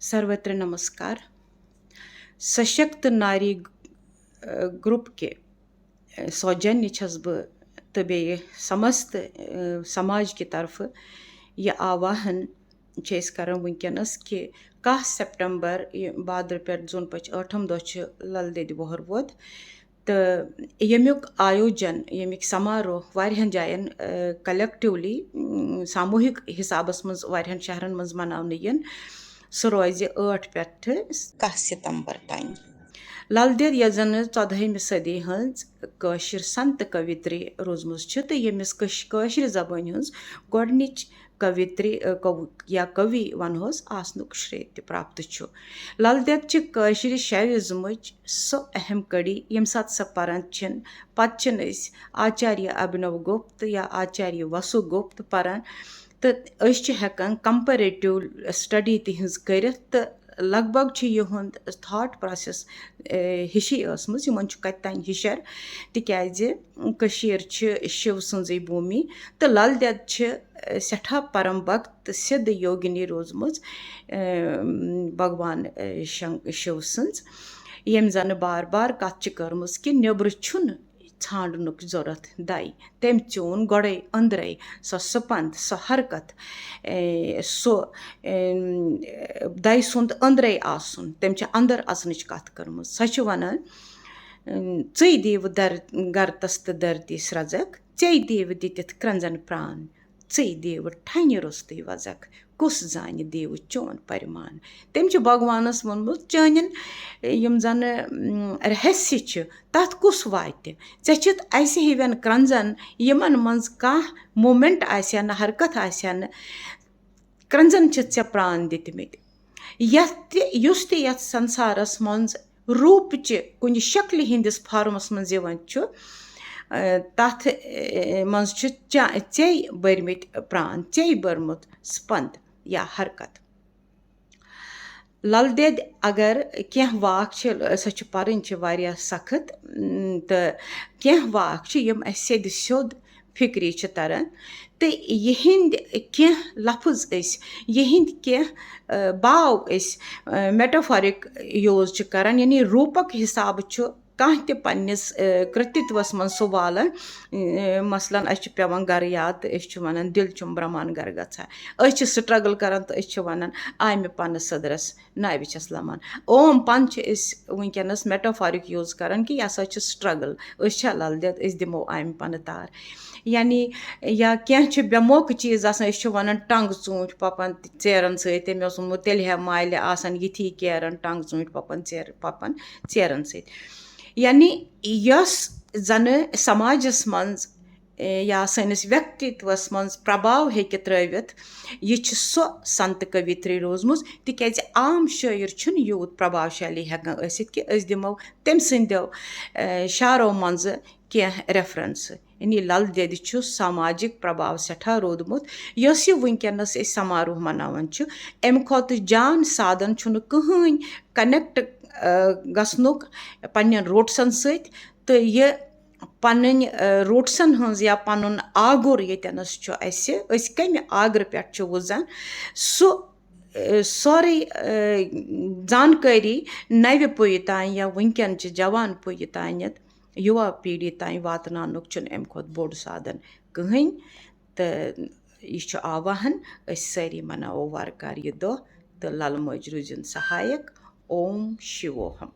सर्वत्र नमस्कार। सशक्त नारी ग्रुप के सौजन्य छस बह तो बे समस्त समाज की तरफ यह आवाहन कर वनकस कि 10 सितंबर बादर पे जोन पच 8 दह लल दद वोहर वोत तो यमुक आयोजन यमिक समारोह वारियन जायन कलेक्टिवली सामूहिक हिसाबस मज वारियन शहरन मज मनावने यन सह रोज 8 पे 10 सितंबर तान। लल दद यह जन 14वीं सदी हज कशिर संत कवित्री रोजम तो यमिस कशिर जबान हज गोडनिच कवित्री या कवि वनहोस आसनुक श्रेय प्राप्त छु। लल दद कशिर शैविज्मच सो अहम कड़ी यम सात सह पारान छिन पत आचार्य अभिनव गुप्त या आचार्य वसु गुप्त पारान तो हेकान कंपेरेटिव स्टडी तिहज करित तो लगभग युहद थॉट प्रोसेस हिशी असमज यमन कत तान हिशर तिकाज शिव सन्जै भूमि तो लल दद सठा परम भक्त सिद्ध योगिनी रोजमज भगवान शिव सन्ज यम जन बार बार कत कर्मज कि नेब्र छुन छांडनुक जरूरत दाई तम चोन गोड़े अंदरे सो सपंद सो हरकत सो दाई सुंद अंदरे आसन तम अंदर अचनच कत कर्म सच वनान चै दीव गरतस तो धरतीस रजक चै दीव दित क्रंजन प्राण चै दीव ठन रुस्तु वजक कुस जान दीव चोन परिमान तम भगवानस वोनमुत चान यम जन रहस्य तथ कुस वात ऐ ऐसे हिवन क्रंजन यमन मज कह मोमेंट आसन हरकत आसन क्रंजन ऐ प्राण दितमित युस तथ संसारस मज रूप कुन शक्ल हिंदिस फॉर्मस मज तथ मज ऐ बरमित प्राण ऐ बरमुत स्पंद या हरकत। लल दद अगर कह वाक सो पर्न वारिया सख्त तो कह वाक यम सेद स्योद फिक्री तरन तो यहिंद कह लफ्ज यहिंद कह भाव मेटाफोरिक यूज करान यानी रूपक हिसाब कह पन्निस कृतित्वस मन सह वालन मसलन अस पेवान गर याद तो वनान दिल चुम ब्रह्मान गर गछा स्ट्रगल करान तो वनान आय मे पन सदरस नावि छस लमान ओम पन वनकस मेटाफोरिक यूज करान कि यह स्ट्रगल लल दद दिमो आय मे पन तार यानी या कह बेमौक चीज वनान टंग चूंट पपन चेरन समें वोनमुत तेल हे माल आसान यथी केरन टंग चूंट पपन चेरन सत यानी यस जन समाजस मज या सनिस व्यक्तित्वस मज प्रभाव हेक त्रवित यह सो संत कवित्री रोजम तिकाज आम शायर यूत प्रभावशाली हेकान कि दिमो तम सदो शारो मज कह रेफरेंस यानी लल दद सामाजिक प्रभाव सठा रोदमुत यस वनकस समारोह मनावान अम खुद जान साधन कहीं कनेक्ट गसनुक पन्न रूट्सन सत तो यह पन्न रूट्सन हज या पन आगुर यतनस कम आगर पे वुजान सोरे जानकारी नव पुय तान या वनकन जवान पुय तानत युवा पीढ़ी तान वातनानुक अम खुद बोड़ साधन कहीं तो यह आवाहन सारी मनावो वारकार यह दह तो लल मज रूजिन सहायक। ओम शिवोहम।